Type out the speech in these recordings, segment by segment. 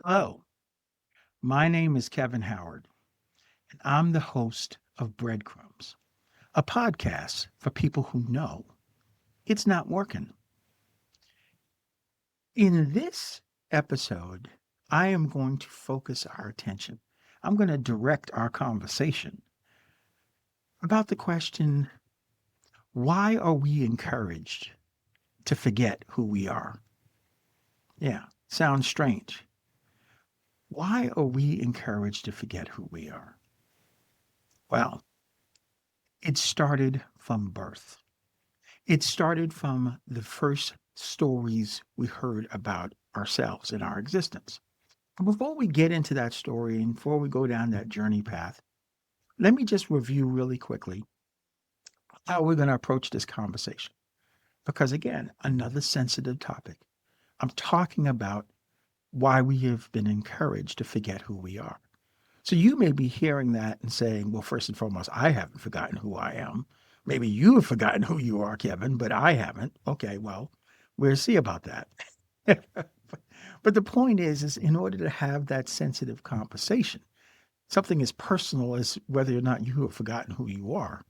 Hello, my name is Kevin Howard, and I'm the host of Breadcrumbs, a podcast for people who know it's not working. In this episode, I am going to focus our attention. I'm going to direct our conversation about the question, why are we encouraged to forget who we are? Yeah, sounds strange. Why are we encouraged to forget who we are? Well, it started from birth. It started from the first stories we heard about ourselves and our existence. Before we get into that story and before we go down that journey path, let me just review really quickly how we're going to approach this conversation. Because again, another sensitive topic. I'm talking about why we have been encouraged to forget who we are. So you may be hearing that and saying, well, first and foremost, I haven't forgotten who I am. Maybe you have forgotten who you are, Kevin, but I haven't. Okay, well, we'll see about that. But the point is in order to have that sensitive conversation, something as personal as whether or not you have forgotten who you are,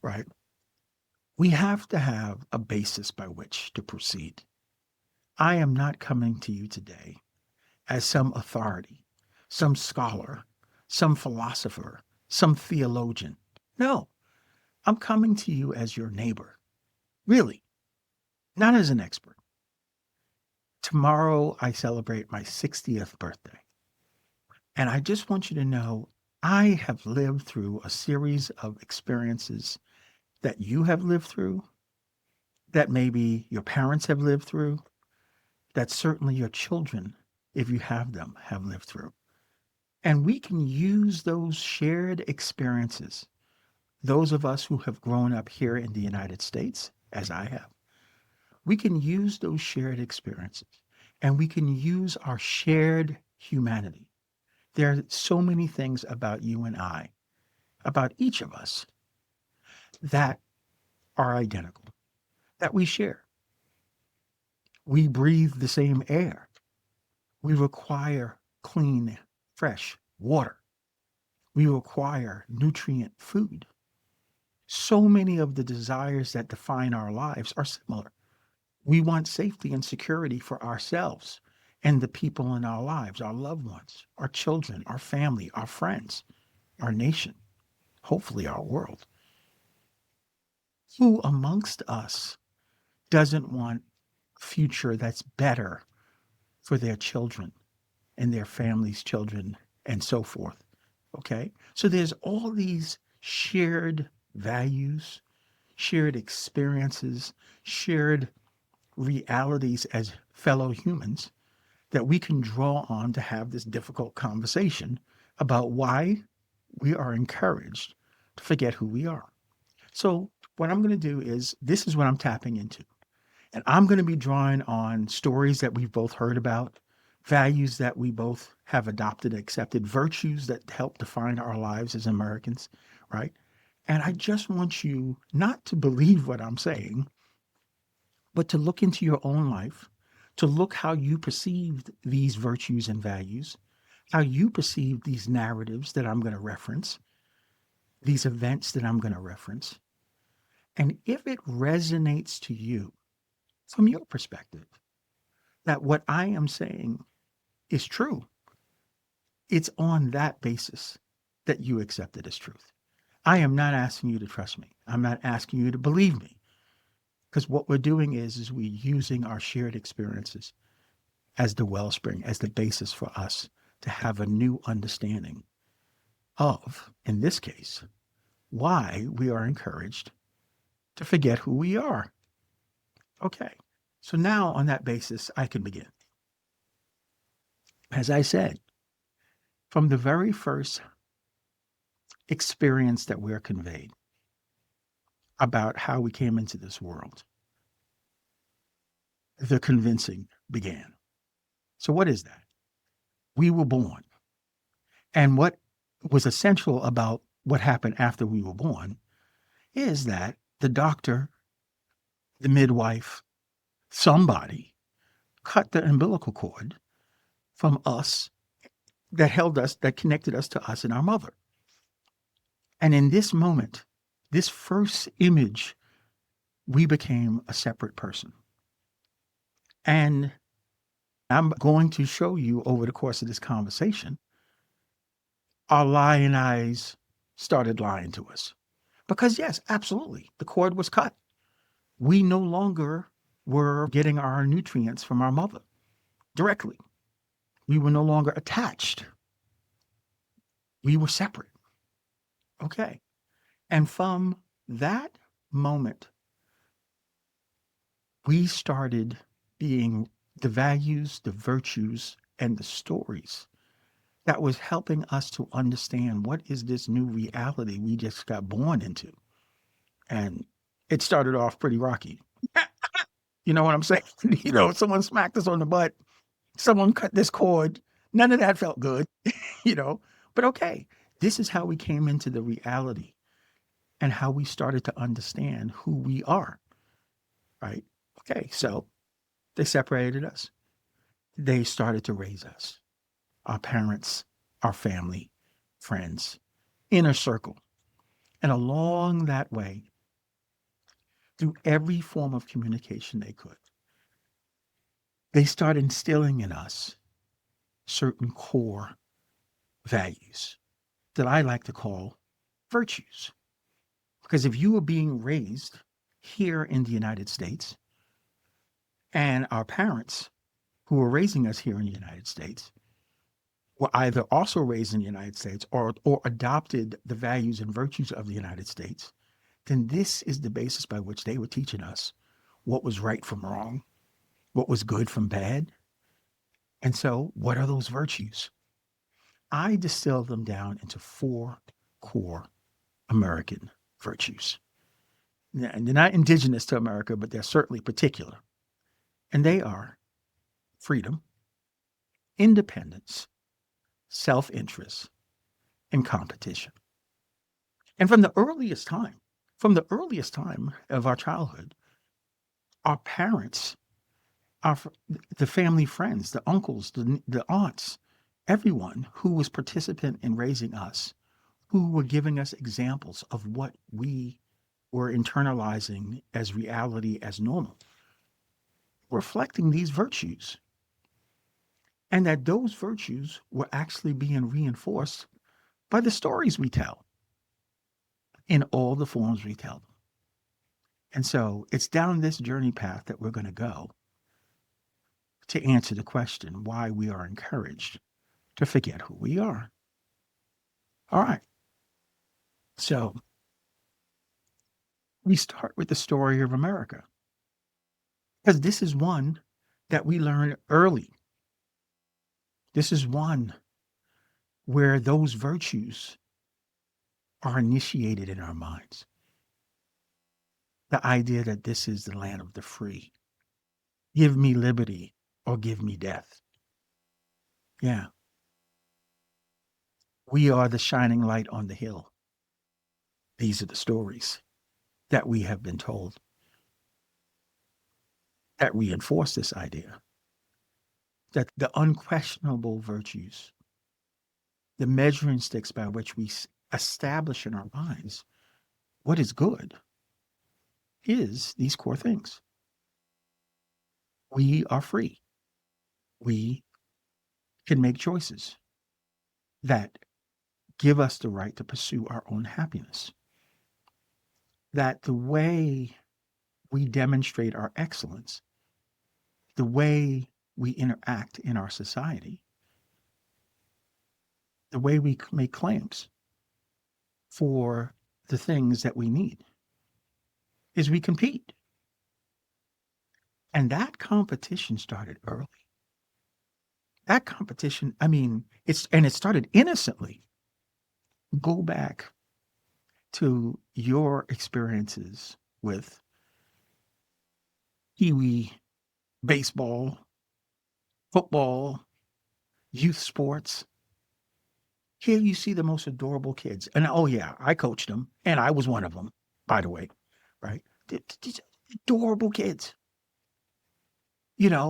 right? We have to have a basis by which to proceed. I am not coming to you today as some authority, some scholar, some philosopher, some theologian. No, I'm coming to you as your neighbor. Really, not as an expert. Tomorrow, I celebrate my 60th birthday. And I just want you to know I have lived through a series of experiences that you have lived through, that maybe your parents have lived through, that certainly your children, if you have them, have lived through. And we can use those shared experiences, those of us who have grown up here in the United States, as I have, we can use those shared experiences and we can use our shared humanity. There are so many things about you and I, about each of us, that are identical, that we share. We breathe the same air. We require clean, fresh water. We require nutrient food. So many of the desires that define our lives are similar. We want safety and security for ourselves and the people in our lives, our loved ones, our children, our family, our friends, our nation, hopefully our world. Who amongst us doesn't want a future that's better for their children and their families' children and so forth? Okay. So there's all these shared values, shared experiences, shared realities as fellow humans that we can draw on to have this difficult conversation about why we are encouraged to forget who we are. So, what I'm going to do is this is what I'm tapping into. And I'm going to be drawing on stories that we've both heard about, values that we both have adopted, accepted, virtues that help define our lives as Americans, right? And I just want you not to believe what I'm saying, but to look into your own life, to look how you perceived these virtues and values, how you perceive these narratives that I'm going to reference, these events that I'm going to reference. And if it resonates to you from your perspective, that what I am saying is true, it's on that basis that you accept it as truth. I am not asking you to trust me. I'm not asking you to believe me. Because what we're doing is we're using our shared experiences as the wellspring, as the basis for us to have a new understanding of, in this case, why we are encouraged to forget who we are. Okay. So now on that basis, I can begin. As I said, from the very first experience that we're conveyed about how we came into this world, the convincing began. So, what is that? We were born. And what was essential about what happened after we were born is that the doctor, the midwife, somebody cut the umbilical cord from us, that held us, that connected us to us and our mother. And in this moment, this first image, we became a separate person. And I'm going to show you over the course of this conversation, our lying eyes started lying to us. Because, yes, absolutely, the cord was cut. We no longer were getting our nutrients from our mother directly. We were no longer attached. We were separate. Okay. And from that moment, we started being the values, the virtues, and the stories that was helping us to understand what is this new reality we just got born into. And it started off pretty rocky. You know what I'm saying? Someone smacked us on the butt, someone cut this cord. None of that felt good, you know. But okay, this is how we came into the reality and how we started to understand who we are, right? Okay, so they separated us. They started to raise us, our parents, our family, friends, inner circle. And along that way, through every form of communication they could, they started instilling in us certain core values that I like to call virtues. Because if you were being raised here in the United States and our parents who were raising us here in the United States were either also raised in the United States or adopted the values and virtues of the United States, then this is the basis by which they were teaching us what was right from wrong, what was good from bad. And so, what are those virtues? I distill them down into 4 core American virtues. And they're not indigenous to America, but they're certainly particular. And they are freedom, independence, self-interest, and competition. And from the earliest time of our childhood, our parents, our the family friends, the uncles, the aunts, everyone who was participant in raising us, who were giving us examples of what we were internalizing as reality, as normal, reflecting these virtues. And that those virtues were actually being reinforced by the stories we tell in all the forms we tell them. And so it's down this journey path that we're going to go to answer the question why we are encouraged to forget who we are. All right. So we start with the story of America because this is one that we learn early. This is one where those virtues are initiated in our minds. The idea that this is the land of the free. Give me liberty or give me death. Yeah. We are the shining light on the hill. These are the stories that we have been told that reinforce this idea that the unquestionable virtues, the measuring sticks by which we establish in our minds what is good, is these core things. We are free. We can make choices that give us the right to pursue our own happiness. That the way we demonstrate our excellence, the way we interact in our society, the way we make claims for the things that we need, is we compete. And that competition started early. That competition, it started innocently. Go back to your experiences with Kiwi baseball, football, youth sports. Here you see the most adorable kids. And oh, yeah, I coached them, and I was one of them, by the way, right? These adorable kids,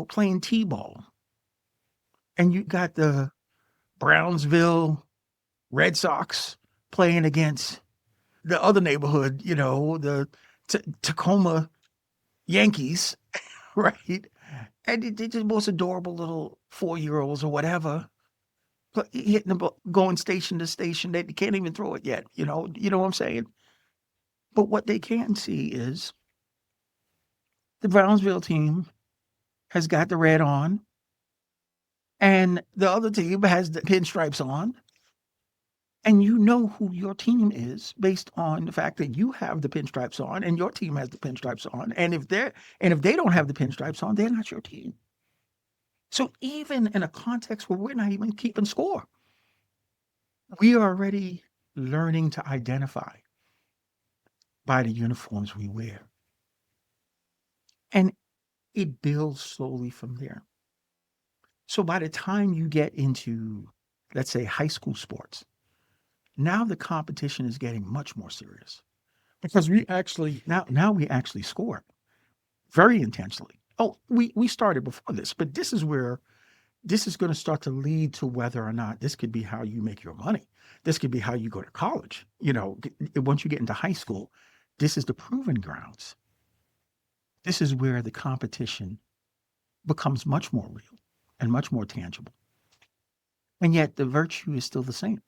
playing T-ball, And you got the Brownsville Red Sox playing against the other neighborhood, the Tacoma Yankees, right? And they're just most adorable little 4-year-olds or whatever, but hitting the ball, going station to station. They can't even throw it yet. You know what I'm saying? But what they can see is the Brownsville team has got the red on, and the other team has the pinstripes on. And you know who your team is based on the fact that you have the pinstripes on and your team has the pinstripes on. And if they don't have the pinstripes on, they're not your team. So even in a context where we're not even keeping score, we are already learning to identify by the uniforms we wear. And it builds slowly from there. So by the time you get into, let's say, high school sports, now the competition is getting much more serious because we actually score very intensely. Oh, we started before this, but this is where this is going to start to lead to whether or not this could be how you make your money. This could be how you go to college. Once you get into high school, this is the proving grounds. This is where the competition becomes much more real and much more tangible. And yet the virtue is still the same.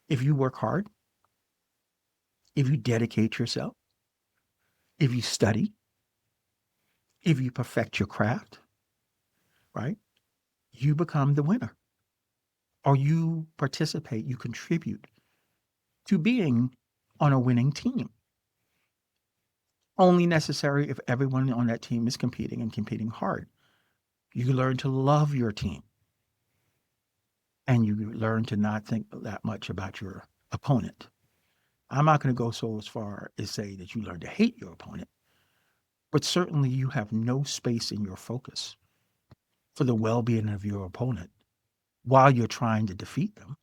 If you work hard, if you dedicate yourself, if you study, if you perfect your craft, right, you become the winner. Or you participate, you contribute to being on a winning team. Only necessary if everyone on that team is competing and competing hard. You learn to love your team and you learn to not think that much about your opponent. I'm not going to go so as far as say that you learn to hate your opponent, but certainly you have no space in your focus for the well being of your opponent while you're trying to defeat them.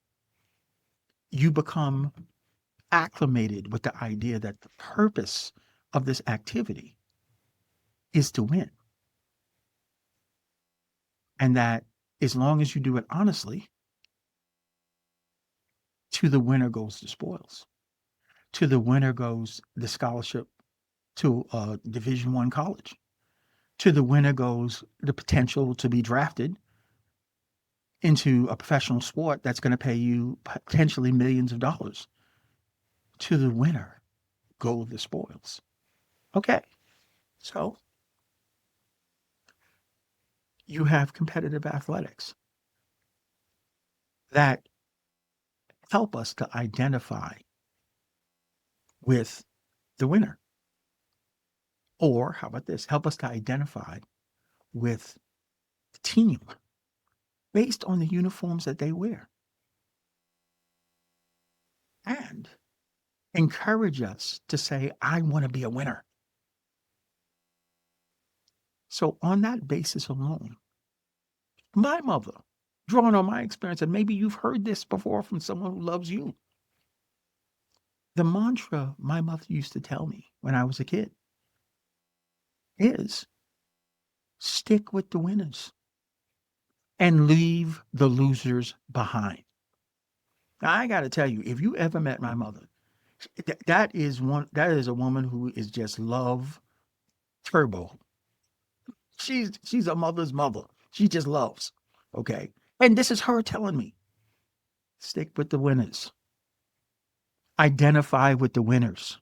You become acclimated with the idea that the purpose of this activity is to win. And that as long as you do it honestly, to the winner goes the spoils. To the winner goes the scholarship to a Division I college. To the winner goes the potential to be drafted into a professional sport that's going to pay you potentially millions of dollars. To the winner go the spoils. Okay, so you have competitive athletics that help us to identify with the winner. Or how about this? Help us to identify with the team based on the uniforms that they wear and encourage us to say, I want to be a winner. So, on that basis alone, my mother, drawing on my experience, and maybe you've heard this before from someone who loves you, the mantra my mother used to tell me when I was a kid is stick with the winners and leave the losers behind. Now, I got to tell you, if you ever met my mother, that is a woman who is just love turbo. She's a mother's mother. She just loves. Okay. And this is her telling me, stick with the winners. Identify with the winners.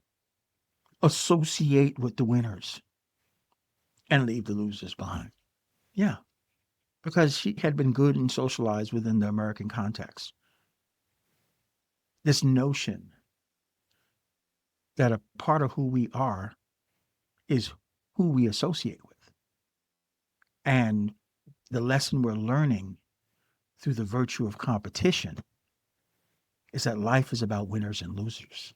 Associate with the winners and leave the losers behind. Yeah. Because she had been good and socialized within the American context. This notion that a part of who we are is who we associate with. And the lesson we're learning through the virtue of competition is that life is about winners and losers.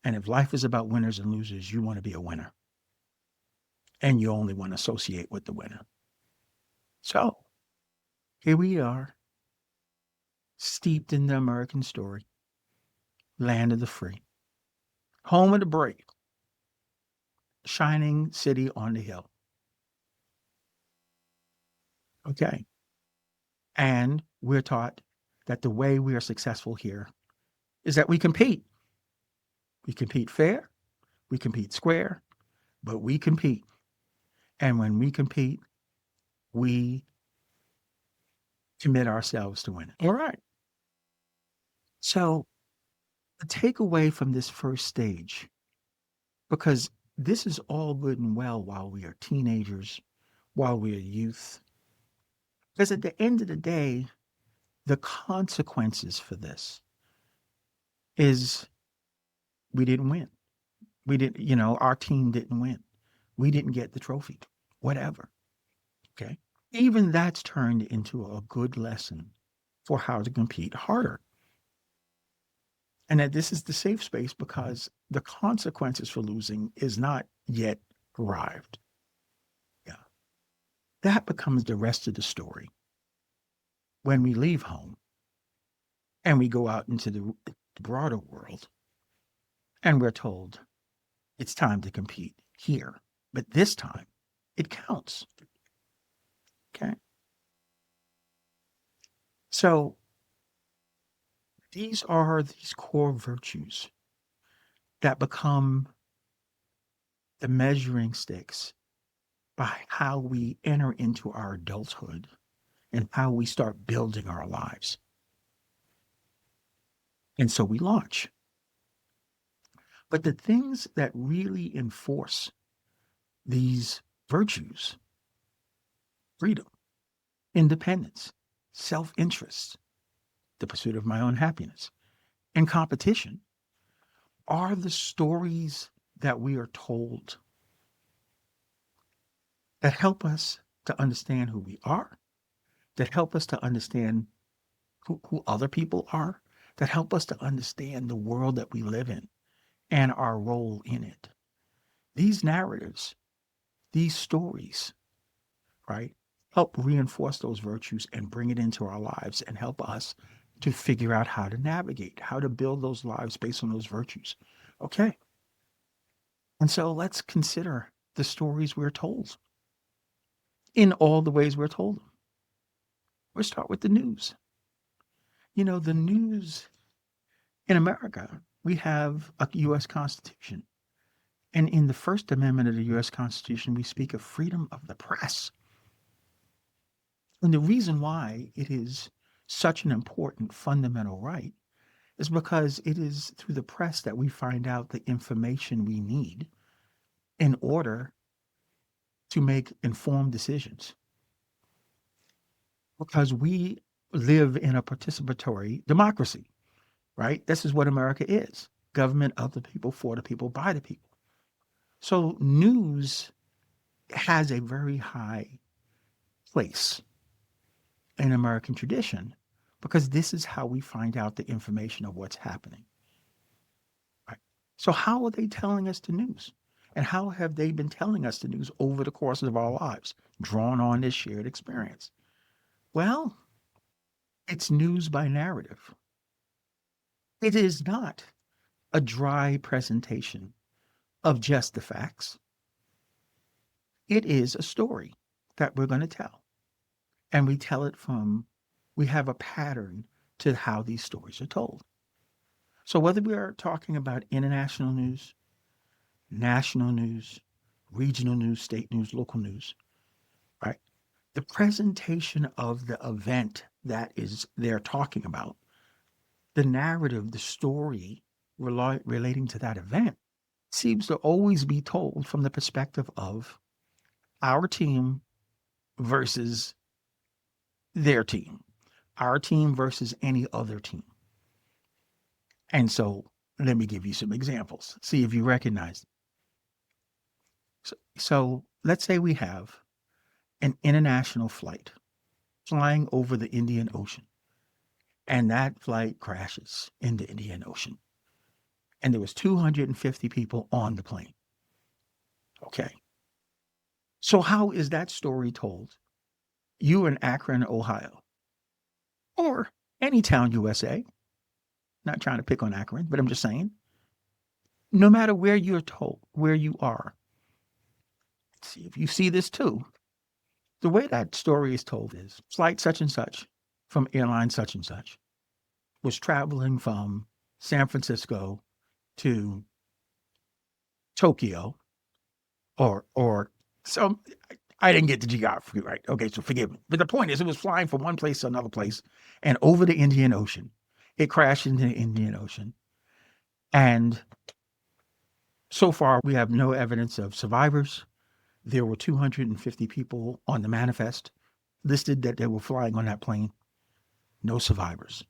And if life is about winners and losers, you want to be a winner. And you only want to associate with the winner. So here we are, steeped in the American story, land of the free, home of the brave, shining city on the hill. Okay. And we're taught that the way we are successful here is that we compete. We compete fair, we compete square, but we compete. And when we compete, we commit ourselves to winning. All right. So the takeaway from this first stage, because this is all good and well while we are teenagers, while we are youth, because at the end of the day, the consequences for this is we didn't win. We didn't, our team didn't win. We didn't get the trophy, whatever. Okay. Even that's turned into a good lesson for how to compete harder. And that this is the safe space because the consequences for losing is not yet arrived. Yeah. That becomes the rest of the story when we leave home and we go out into the broader world and we're told it's time to compete here. But this time it counts. Okay. So these are these core virtues that become the measuring sticks by how we enter into our adulthood and how we start building our lives. And so we launch. But the things that really enforce these virtues, freedom, independence, self interest, the pursuit of my own happiness, and competition, are the stories that we are told that help us to understand who we are, that help us to understand who other people are, that help us to understand the world that we live in and our role in it. These narratives, these stories, right, help reinforce those virtues and bring it into our lives and help us to figure out how to navigate, how to build those lives based on those virtues. Okay. And so let's consider the stories we're told in all the ways we're told them. We'll start with the news. The news in America, we have a U.S. Constitution. And in the First Amendment of the U.S. Constitution, we speak of freedom of the press. And the reason why it is such an important fundamental right is because it is through the press that we find out the information we need in order to make informed decisions. Because we live in a participatory democracy, right? This is what America is: government of the people, for the people, by the people. So news has a very high place in American tradition because this is how we find out the information of what's happening. Right? So how are they telling us the news? And how have they been telling us the news over the course of our lives, drawn on this shared experience? Well, it's news by narrative. It is not a dry presentation of just the facts. It is a story that we're going to tell. And we tell it we have a pattern to how these stories are told. So whether we are talking about international news, national news, regional news, state news, local news, right? The presentation of the event that is they're talking about, the narrative, the story relating to that event seems to always be told from the perspective of our team versus their team, our team versus any other team. And so let me give you some examples. See if you recognize them. So let's say we have an international flight flying over the Indian Ocean, and that flight crashes in the Indian Ocean. And there was 250 people on the plane. Okay. So how is that story told? You in Akron, Ohio, or any town, USA. Not trying to pick on Akron, but I'm just saying, no matter where you're told, where you are, see if you see this too. The way that story is told is flight such and such from airline such and such was traveling from San Francisco to Tokyo or so I didn't get the geography right. Okay, so forgive me. But the point is it was flying from one place to another place and over the Indian Ocean. It crashed into the Indian Ocean. And so far we have no evidence of survivors. There were 250 people on the manifest listed that they were flying on that plane. No survivors.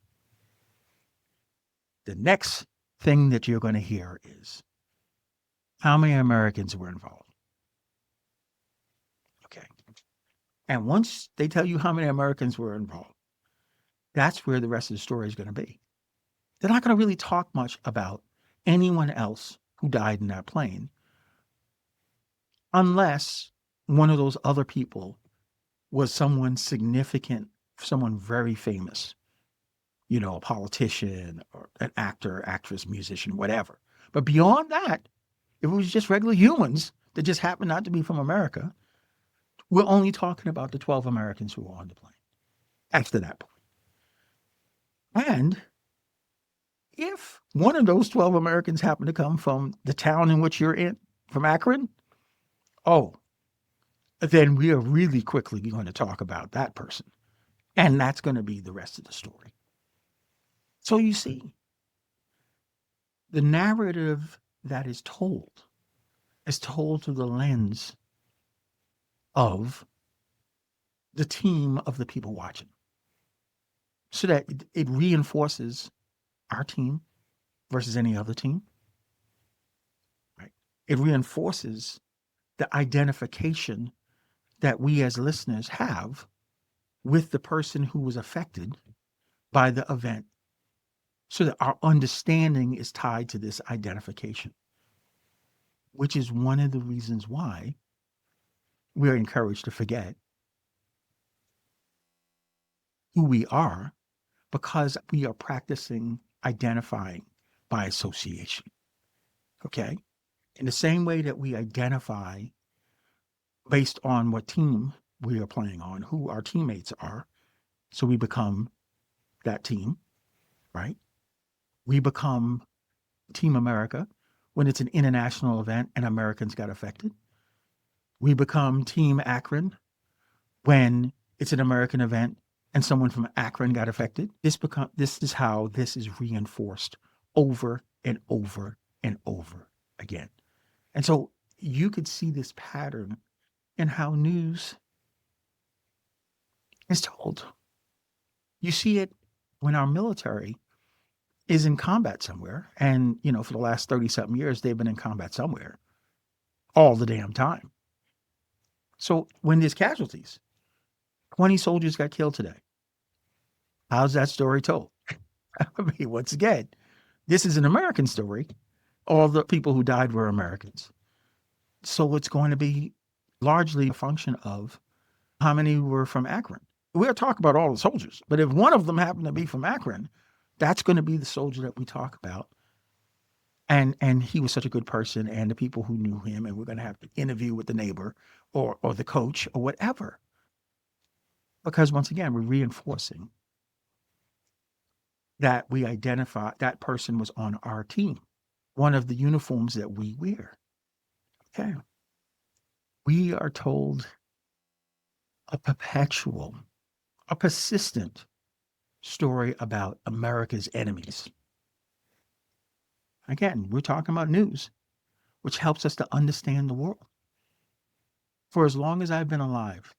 The next thing that you're going to hear is how many Americans were involved. Okay. And once they tell you how many Americans were involved, that's where the rest of the story is going to be. They're not going to really talk much about anyone else who died in that plane unless one of those other people was someone significant, someone very famous, a politician or an actor, actress, musician, whatever. But beyond that, if it was just regular humans that just happened not to be from America, we're only talking about the 12 Americans who were on the plane after that point. And if one of those 12 Americans happened to come from the town in which you're in, from Akron, then we are really quickly going to talk about that person. And that's going to be the rest of the story. So you see, the narrative that is told through the lens of the team of the people watching, so that it reinforces our team versus any other team. Right? It reinforces the identification that we as listeners have with the person who was affected by the event, so that our understanding is tied to this identification, which is one of the reasons why we're encouraged to forget who we are, because we are practicing identifying by association. Okay? In the same way that we identify based on what team we are playing on, who our teammates are, so we become that team, right? We become Team America when it's an international event and Americans got affected. We become Team Akron when it's an American event and someone from Akron got affected. This is how this is reinforced over and over and over again. And so you could see this pattern in how news is told. You see it when our military is in combat somewhere. And, for the last 30-something years, they've been in combat somewhere all the damn time. So when there's casualties, 20 soldiers got killed today. How's that story told? I mean, once again, this is an American story. All the people who died were Americans. So it's going to be largely a function of how many were from Akron. We'll talk about all the soldiers, but if one of them happened to be from Akron, that's going to be the soldier that we talk about. And he was such a good person, and the people who knew him, and we're going to have to interview with the neighbor or the coach or whatever. Because once again, we're reinforcing that we identify that person was on our team, one of the uniforms that we wear. Okay. We are told a persistent story about America's enemies. Again, we're talking about news, which helps us to understand the world. For as long as I've been alive,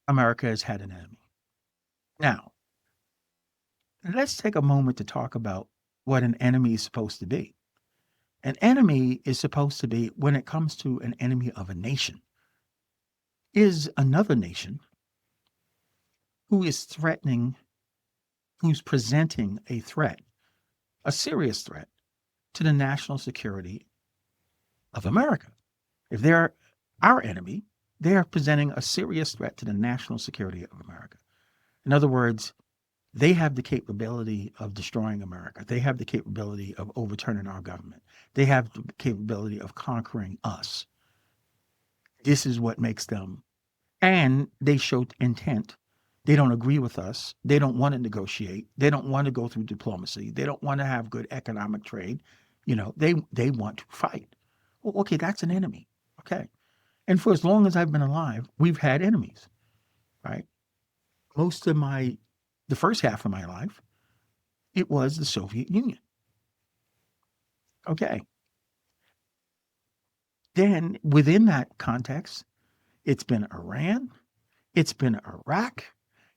America has had an enemy. Now, let's take a moment to talk about what an enemy is supposed to be. An enemy is supposed to be, when it comes to an enemy of a nation, is another nation who is threatening, who's presenting a threat, a serious threat to the national security of America. If they're our enemy, they are presenting a serious threat to the national security of America. In other words, they have the capability of destroying America. They have the capability of overturning our government. They have the capability of conquering us. This is what makes them, and they showed intent They don't agree with us. They don't want to negotiate. They don't want to go through diplomacy. They don't want to have good economic trade. They want to fight. Well, okay, that's an enemy. Okay. And for as long as I've been alive, we've had enemies, right? Most of the first half of my life, it was the Soviet Union. Okay. Then within that context, it's been Iran, it's been Iraq,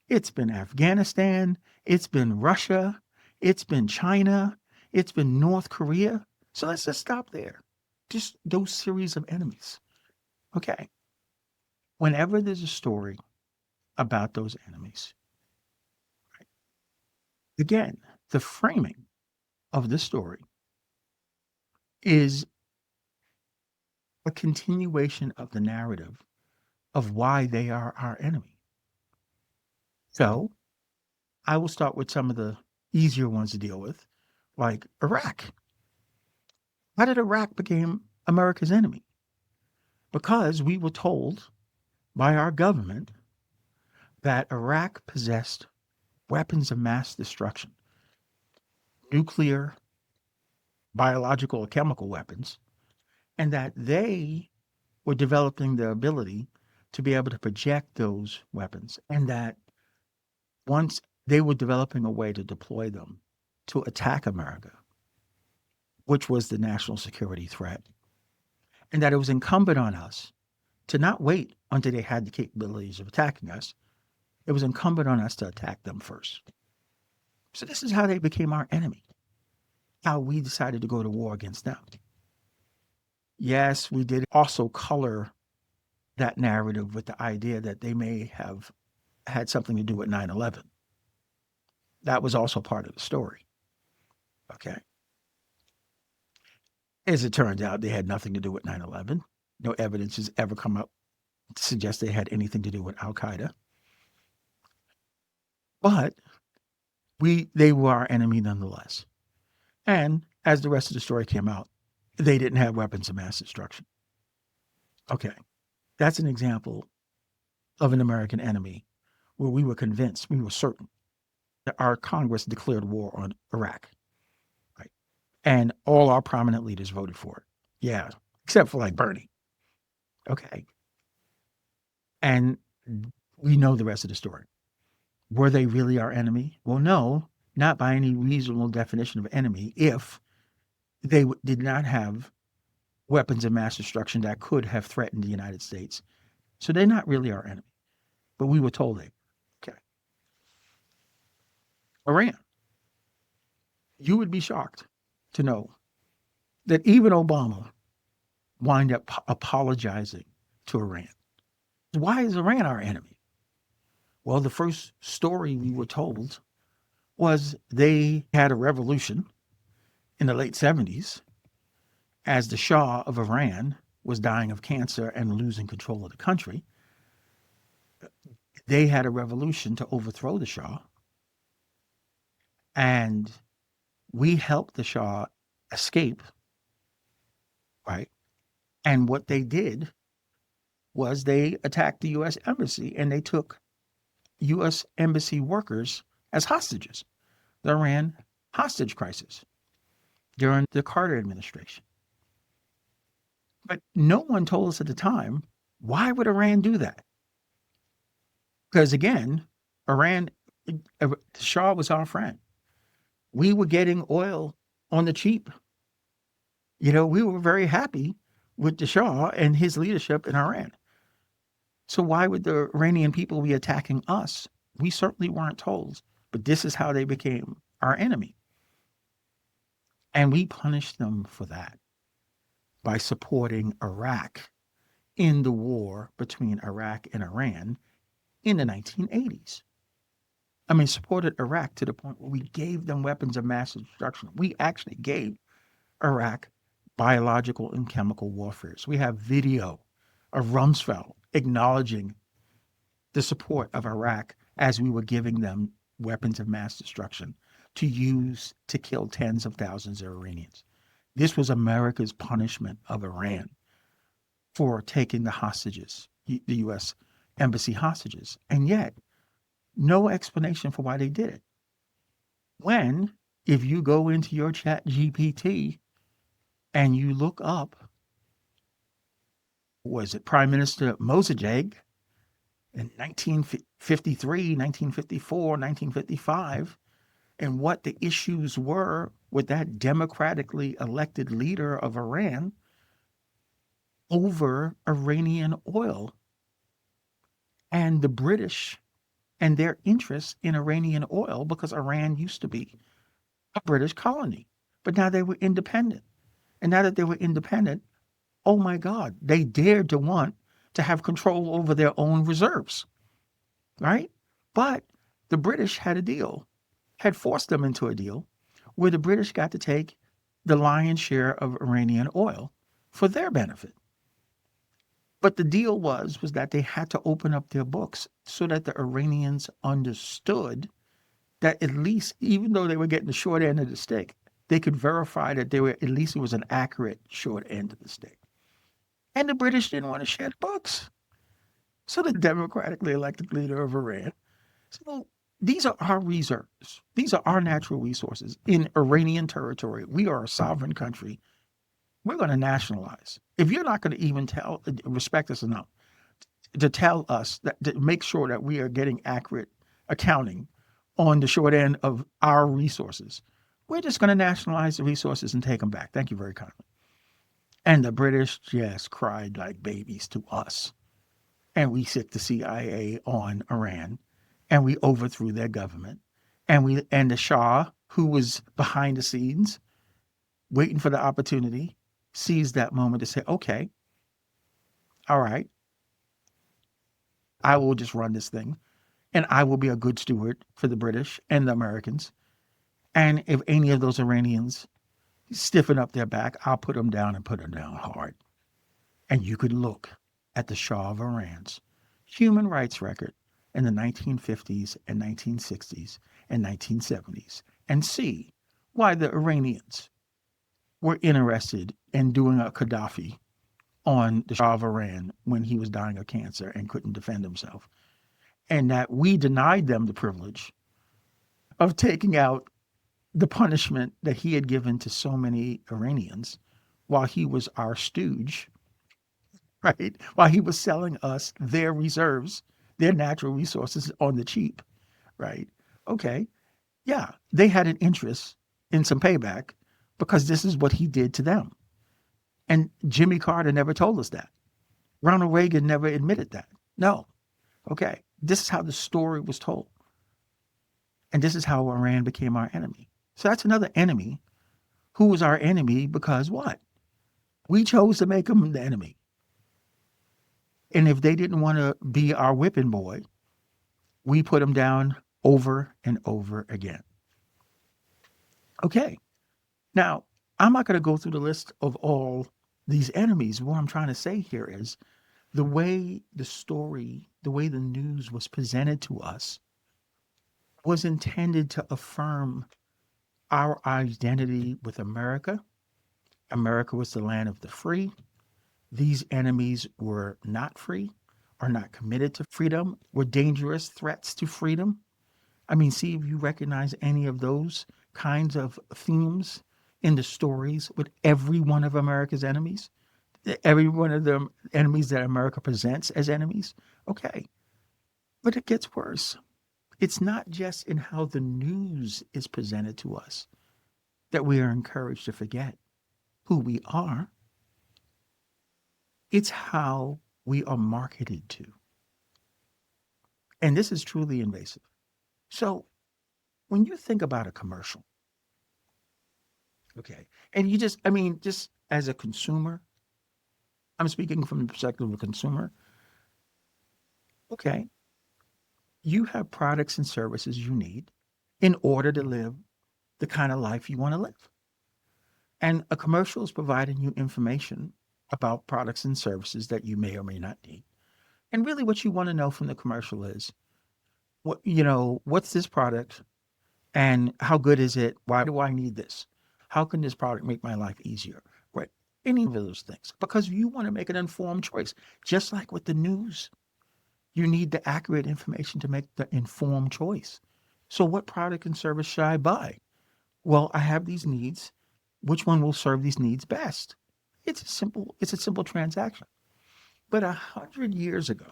it's been Afghanistan, it's been Russia, it's been China, it's been North Korea. So let's just stop there. Just those series of enemies. Okay. Whenever there's a story about those enemies, right, again, the framing of the story is a continuation of the narrative of why they are our enemy. So I will start with some of the easier ones to deal with, like Iraq. How did Iraq become America's enemy? Because we were told by our government that Iraq possessed weapons of mass destruction, nuclear, biological, or chemical weapons, and that they were developing the ability to be able to project those weapons, and that once they were developing a way to deploy them to attack America, which was the national security threat, and that it was incumbent on us to not wait until they had the capabilities of attacking us. It was incumbent on us to attack them first. So this is how they became our enemy, how we decided to go to war against them. Yes, we did also color that narrative with the idea that they may have had something to do with 9/11. That was also part of the story. Okay. As it turns out, they had nothing to do with 9/11. No evidence has ever come up to suggest they had anything to do with Al Qaeda. But they were our enemy nonetheless. And as the rest of the story came out, they didn't have weapons of mass destruction. Okay. That's an example of an American enemy where we were convinced, we were certain that our Congress declared war on Iraq. Right. And all our prominent leaders voted for it. Yeah. Except for like Bernie. Okay. And we know the rest of the story. Were they really our enemy? Well, no, not by any reasonable definition of enemy if they did not have weapons of mass destruction that could have threatened the United States. So they're not really our enemy. But we were told they. Okay. Iran. You would be shocked to know that even Obama wind up apologizing to Iran. Why is Iran our enemy? Well, the first story we were told was they had a revolution in the late 70s as the Shah of Iran was dying of cancer and losing control of the country. They had a revolution to overthrow the Shah. And we helped the Shah escape, right? And what they did was they attacked the U.S. Embassy and they took U.S. Embassy workers as hostages. The Iran hostage crisis during the Carter administration. But no one told us at the time, why would Iran do that? Because again, Iran, the Shah was our friend. We were getting oil on the cheap. We were very happy with the Shah and his leadership in Iran. So why would the Iranian people be attacking us? We certainly weren't told, but this is how they became our enemy. And we punished them for that by supporting Iraq in the war between Iraq and Iran in the 1980s. I mean, supported Iraq to the point where we gave them weapons of mass destruction. We actually gave Iraq biological and chemical warfare. So we have video of Rumsfeld acknowledging the support of Iraq as we were giving them weapons of mass destruction to use to kill tens of thousands of Iranians. This was America's punishment of Iran for taking the hostages, the U.S. embassy hostages. And yet, No explanation for why they did it. When, if you go into your chat GPT and you look up, was it Prime Minister Mossadegh in 1953, 1954, 1955, and what the issues were with that democratically elected leader of Iran over Iranian oil and the British and their interest in Iranian oil, because Iran used to be a British colony. But now they were independent. And now that they were independent, oh my God, they dared to want to have control over their own reserves, right? But the British had a deal, had forced them into a deal where the British got to take the lion's share of Iranian oil for their benefit. But the deal was that they had to open up their books so that the Iranians understood that at least, even though they were getting the short end of the stick, they could verify that they were, at least it was an accurate short end of the stick. And the British didn't want to share the books. So the democratically elected leader of Iran said, well, these are our reserves. These are our natural resources in Iranian territory. We are a sovereign country. We're going to nationalize. If you're not going to even respect us enough to tell us, that, to make sure that we are getting accurate accounting on the short end of our resources, we're just going to nationalize the resources and take them back. Thank you very kindly. And the British just cried like babies to us. And we set the CIA on Iran, and we overthrew their government. And the Shah, who was behind the scenes, waiting for the opportunity, seized that moment to say, okay, all right, I will just run this thing, and I will be a good steward for the British and the Americans. And if any of those Iranians stiffen up their back, I'll put them down and put them down hard. And you could look at the Shah of Iran's human rights record in the 1950s and 1960s and 1970s and see why the Iranians were interested in doing a Gaddafi on the Shah of Iran when he was dying of cancer and couldn't defend himself. And that we denied them the privilege of taking out the punishment that he had given to so many Iranians while he was our stooge, right? While he was selling us their reserves, their natural resources on the cheap, right? Okay. Yeah, they had an interest in some payback because this is what he did to them. And Jimmy Carter never told us that. Ronald Reagan never admitted that. No. Okay. This is how the story was told. And this is how Iran became our enemy. So that's another enemy who was our enemy because what? We chose to make them the enemy. And if they didn't want to be our whipping boy, we put them down over and over again. Okay. Now, I'm not going to go through the list of all these enemies. What I'm trying to say here is the way the story, the way the news was presented to us was intended to affirm our identity with America. America was the land of the free. These enemies were not free, are not committed to freedom, were dangerous threats to freedom. I mean, see if you recognize any of those kinds of themes in the stories with every one of America's enemies, every one of the enemies that America presents as enemies. Okay. But it gets worse. It's not just in how the news is presented to us that we are encouraged to forget who we are. It's how we are marketed to. And this is truly invasive. So when you think about a commercial, okay, and you just, I mean, just as a consumer, I'm speaking from the perspective of a consumer, okay, you have products and services you need in order to live the kind of life you want to live. And a commercial is providing you information about products and services that you may or may not need. And really what you want to know from the commercial is, what's this product and how good is it? Why do I need this? How can this product make my life easier? Right? Any of those things. Because you want to make an informed choice, just like with the news. You need the accurate information to make the informed choice. So, what product and service should I buy? Well, I have these needs. Which one will serve these needs best? It's a simple transaction. But 100 years ago,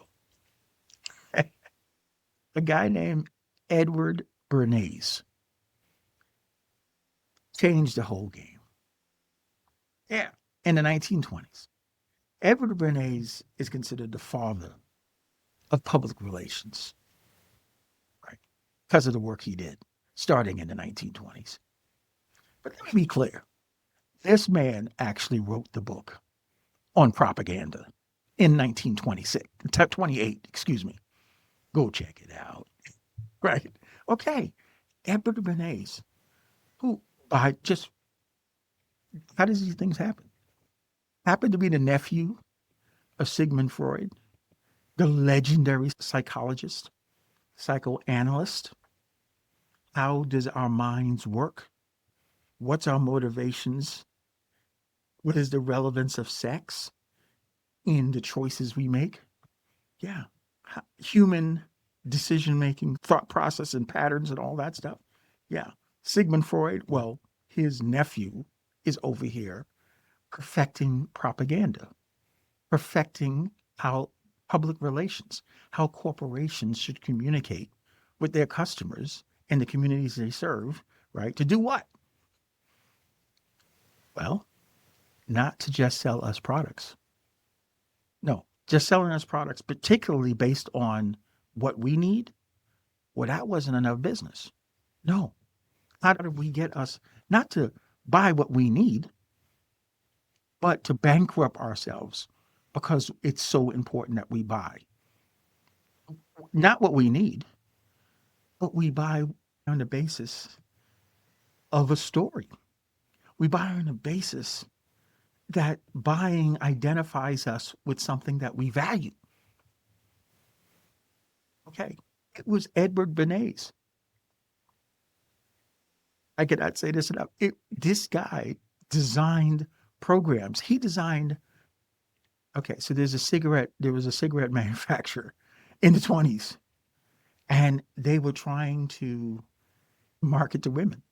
a guy named Edward Bernays changed the whole game. Yeah. In the 1920s, Edward Bernays is considered the father of public relations, right? Because of the work he did starting in the 1920s. But let me be clear, this man actually wrote the book on propaganda in 1926, 28, excuse me. Go check it out. Right. Okay. Edward Bernays, who by just how does these things happen? Happened to be the nephew of Sigmund Freud, the legendary psychologist, psychoanalyst. How does our minds work? What's our motivations? What is the relevance of sex in the choices we make? Yeah. Human decision making, thought process, and patterns, and all that stuff. Yeah. Sigmund Freud, well, his nephew is over here perfecting propaganda, perfecting how public relations, how corporations should communicate with their customers and the communities they serve, right? To do what? Well, not to just sell us products. No, just selling us products, particularly based on what we need. Well, that wasn't enough business. No. How did we get us not to buy what we need, but to bankrupt ourselves because it's so important that we buy? Not what we need, but we buy on the basis of a story. We buy on the basis that buying identifies us with something that we value. Okay. It was Edward Bernays. I cannot say this enough. This guy designed programs. He designed, okay, so there was a cigarette manufacturer in the 20s, and they were trying to market to women.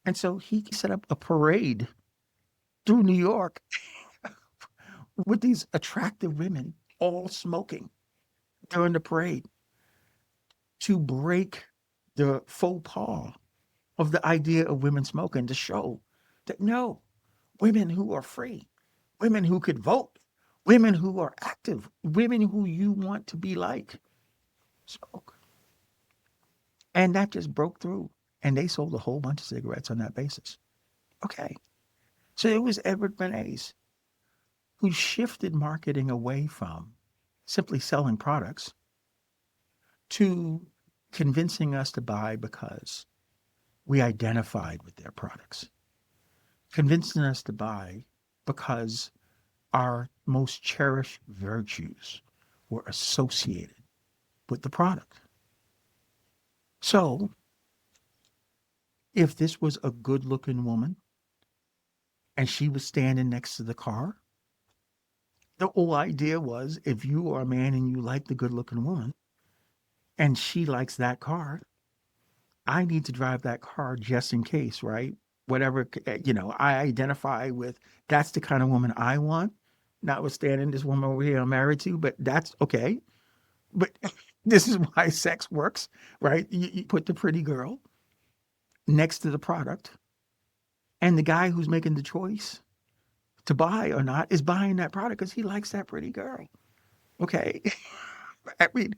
And so he set up a parade through New York with these attractive women all smoking during the parade to break the faux pas of the idea of women smoking, to show that no, women who are free, women who could vote, women who are active, women who you want to be like, smoke. And that just broke through. And they sold a whole bunch of cigarettes on that basis. Okay. So it was Edward Bernays who shifted marketing away from simply selling products to convincing us to buy because we identified with their products, convincing us to buy because our most cherished virtues were associated with the product. So, if this was a good looking woman and she was standing next to the car, the whole idea was if you are a man and you like the good looking woman and she likes that car, I need to drive that car just in case, right? Whatever, I identify with, that's the kind of woman I want, notwithstanding this woman over here I'm married to, but that's okay. But this is why sex works, right? You put the pretty girl next to the product, and the guy who's making the choice to buy or not is buying that product because he likes that pretty girl. Okay. I mean,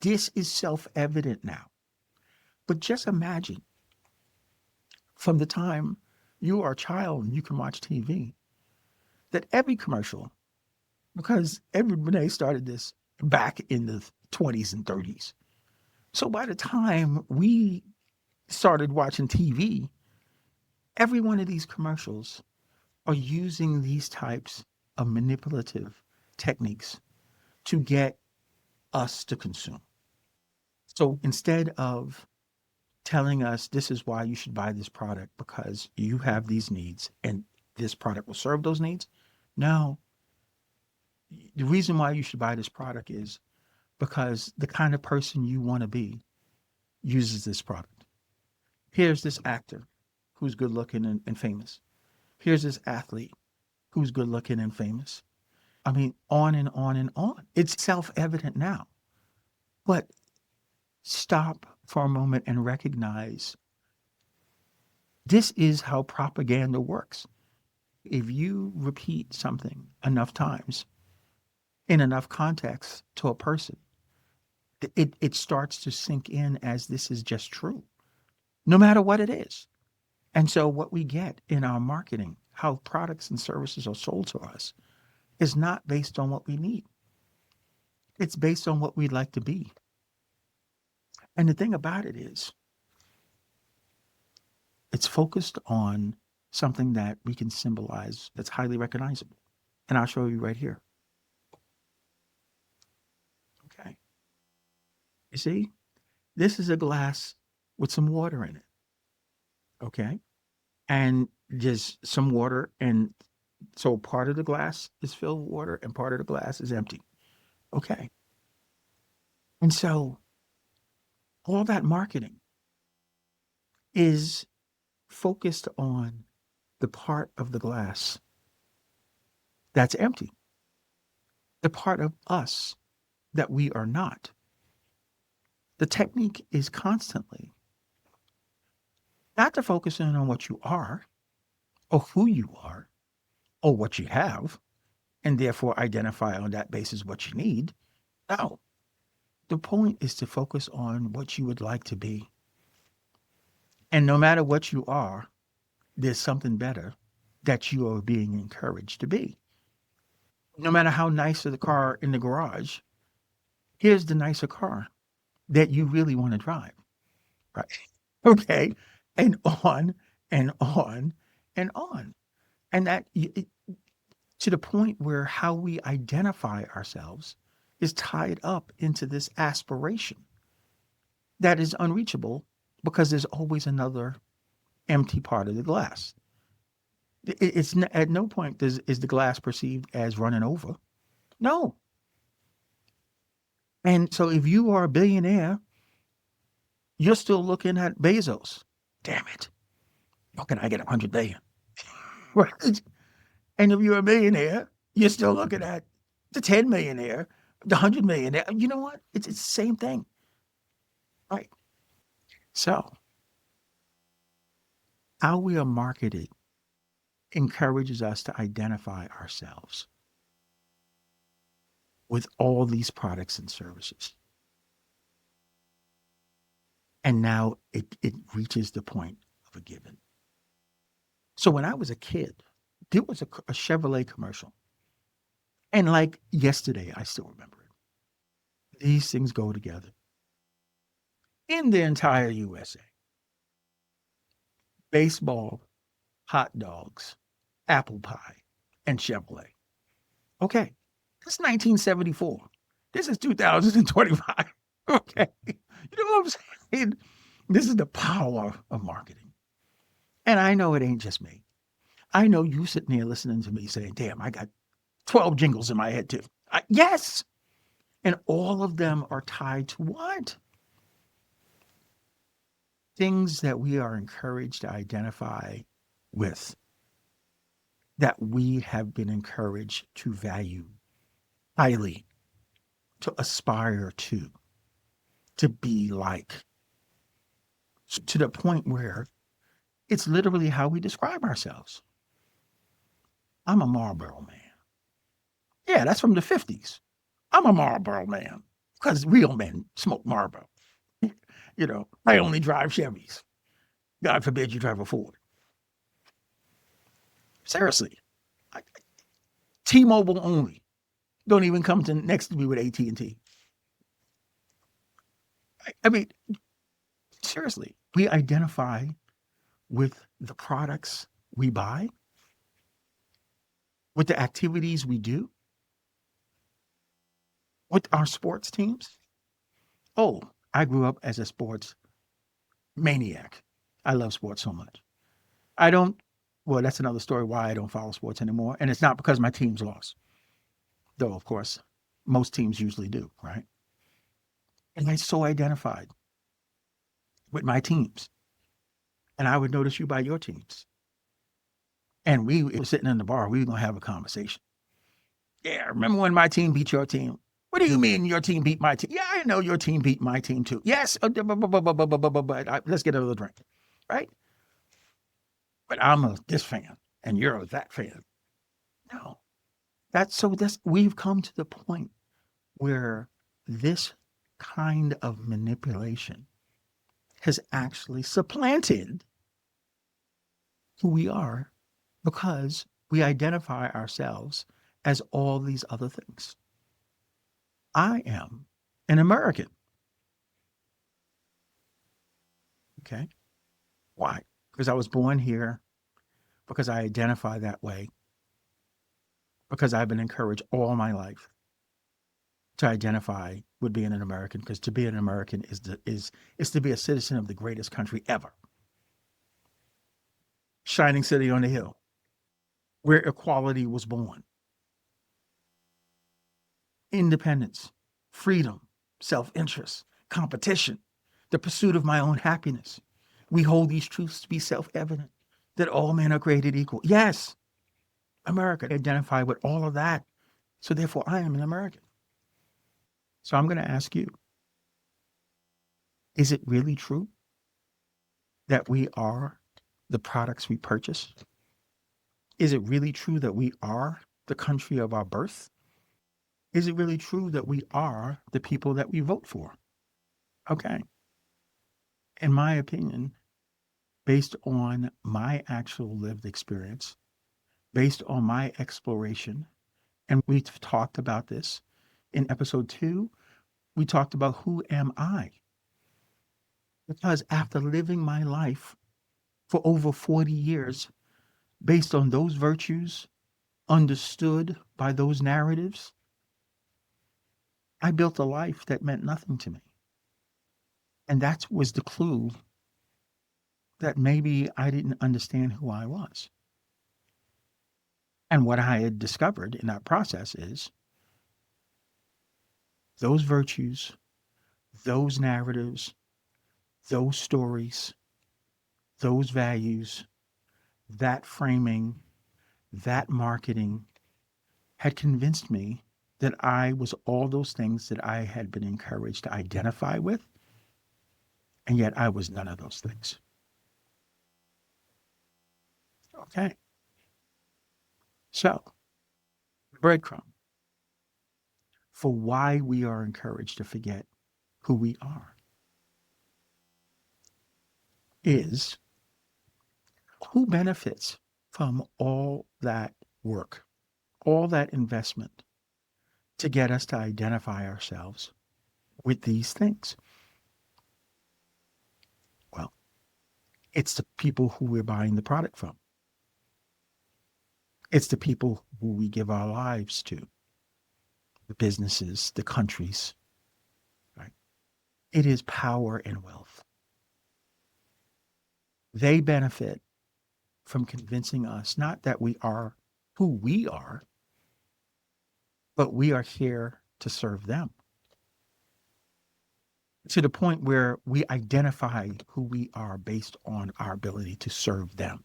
this is self evident now. But just imagine from the time you are a child and you can watch TV, that every commercial, because everybody started this back in the 20s and 30s. So by the time we started watching TV, every one of these commercials are using these types of manipulative techniques to get us to consume. So instead of telling us this is why you should buy this product because you have these needs and this product will serve those needs, no, the reason why you should buy this product is because the kind of person you want to be uses this product. Here's this actor who's good looking and famous. Here's this athlete who's good looking and famous. I mean, on and on and on. It's self evident now. But stop for a moment and recognize this is how propaganda works. If you repeat something enough times in enough context to a person, it starts to sink in as this is just true, no matter what it is. And so, what we get in our marketing, how products and services are sold to us, is not based on what we need. It's based on what we'd like to be. And the thing about it is, it's focused on something that we can symbolize that's highly recognizable. And I'll show you right here. Okay. You see, this is a glass with some water in it. Okay. And just some water. And so part of the glass is filled with water and part of the glass is empty. Okay. And so all that marketing is focused on the part of the glass that's empty, the part of us that we are not. The technique is constantly not to focus in on what you are or who you are or what you have, and therefore identify on that basis what you need. No, the point is to focus on what you would like to be. And no matter what you are, there's something better that you are being encouraged to be. No matter how nice the car in the garage, here's the nicer car that you really want to drive. Right. Okay. And on and on and on. And that to the point where how we identify ourselves is tied up into this aspiration that is unreachable because there's always another empty part of the glass. It's at no point is the glass perceived as running over. No. And so if you are a billionaire, you're still looking at Bezos. Damn it. How can I get 100 billion? Right. And if you're a millionaire, you're still looking at the 10 millionaire, the 100 millionaire. You know what? It's the same thing. Right. So how we are marketed encourages us to identify ourselves with all these products and services. And now it reaches the point of a given. So when I was a kid, there was a Chevrolet commercial. And like yesterday, I still remember it. These things go together. In the entire USA, baseball, hot dogs, apple pie, and Chevrolet. Okay, that's 1974. This is 2025. Okay, you know what I'm saying? This is the power of marketing. And I know it ain't just me. I know you sitting there listening to me saying, damn, I got 12 jingles in my head too. Yes. And all of them are tied to what? Things that we are encouraged to identify with, that we have been encouraged to value highly, to aspire to be like, to the point where it's literally how we describe ourselves. I'm a Marlboro man. Yeah, that's from the 50s. I'm a Marlboro man because real men smoke Marlboro. You know, I only drive Chevys. God forbid you drive a Ford. Seriously. T-Mobile only. Don't even come to next to me with AT&T. I mean, seriously, we identify with the products we buy, with the activities we do, with our sports teams. Oh, I grew up as a sports maniac. I love sports so much. I don't, well, that's another story why I don't follow sports anymore. And it's not because my teams lost, though, of course, most teams usually do, right? And I so identified with my teams. And I would notice you by your teams. And we were sitting in the bar, we were going to have a conversation. Yeah, remember when my team beat your team? What do you mean your team beat my team? Yeah, I know your team beat my team too. Yes, but let's get another drink, right? But I'm a this fan and you're a that fan. No, that's we've come to the point where this kind of manipulation has actually supplanted who we are because we identify ourselves as all these other things. I am an American. Okay. Why? Because I was born here, because I identify that way, because I've been encouraged all my life to identify with being an American, because to be an American is to be a citizen of the greatest country ever. Shining city on the hill, where equality was born. Independence, freedom, self-interest, competition, the pursuit of my own happiness. We hold these truths to be self-evident, that all men are created equal. Yes, America identify with all of that. So therefore, I am an American. So I'm going to ask you, is it really true that we are the products we purchase? Is it really true that we are the country of our birth? Is it really true that we are the people that we vote for? Okay. In my opinion, based on my actual lived experience, based on my exploration, and we've talked about this in episode 2, we talked about who am I? Because after living my life for over 40 years, based on those virtues, understood by those narratives, I built a life that meant nothing to me. And that was the clue that maybe I didn't understand who I was. And what I had discovered in that process is those virtues, those narratives, those stories, those values, that framing, that marketing had convinced me that I was all those things that I had been encouraged to identify with, and yet I was none of those things. Okay. So, breadcrumb for why we are encouraged to forget who we are is who benefits from all that work, all that investment to get us to identify ourselves with these things. Well, it's the people who we're buying the product from. It's the people who we give our lives to, the businesses, the countries, right? It is power and wealth. They benefit from convincing us not that we are who we are, but we are here to serve them. To the point where we identify who we are based on our ability to serve them.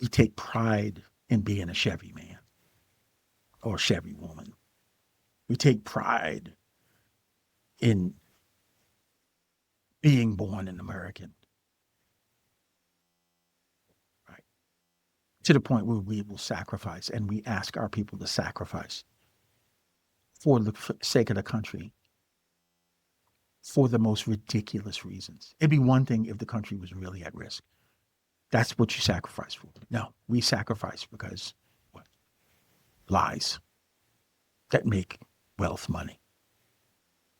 We take pride in being a Chevy man or a Chevy woman. We take pride in being born an American, right? To the point where we will sacrifice, and we ask our people to sacrifice for the sake of the country for the most ridiculous reasons. It'd be one thing if the country was really at risk. That's what you sacrifice for. No, we sacrifice because what? Lies that make wealth money.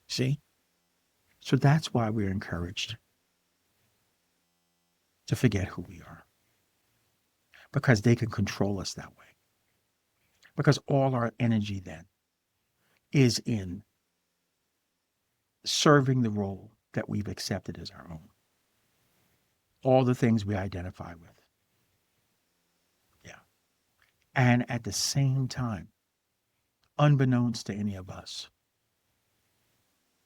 See? So that's why we're encouraged to forget who we are, because they can control us that way. Because all our energy then is in serving the role that we've accepted as our own. All the things we identify with. Yeah. And at the same time, unbeknownst to any of us,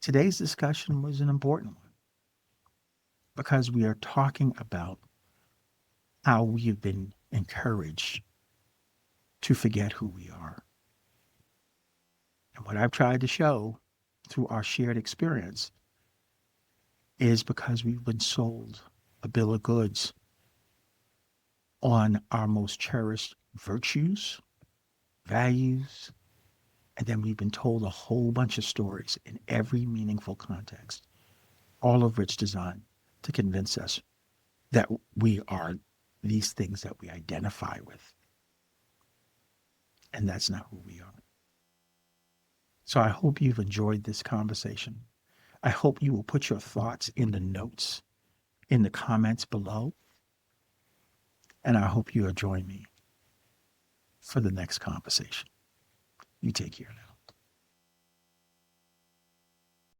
Today's discussion was an important one because we are talking about how we have been encouraged to forget who we are. And what I've tried to show through our shared experience is because we've been sold a bill of goods on our most cherished virtues, values, and then we've been told a whole bunch of stories in every meaningful context, all of which designed to convince us that we are these things that we identify with. And that's not who we are. So I hope you've enjoyed this conversation. I hope you will put your thoughts in the notes, in the comments below. And I hope you'll join me for the next conversation. You take care now.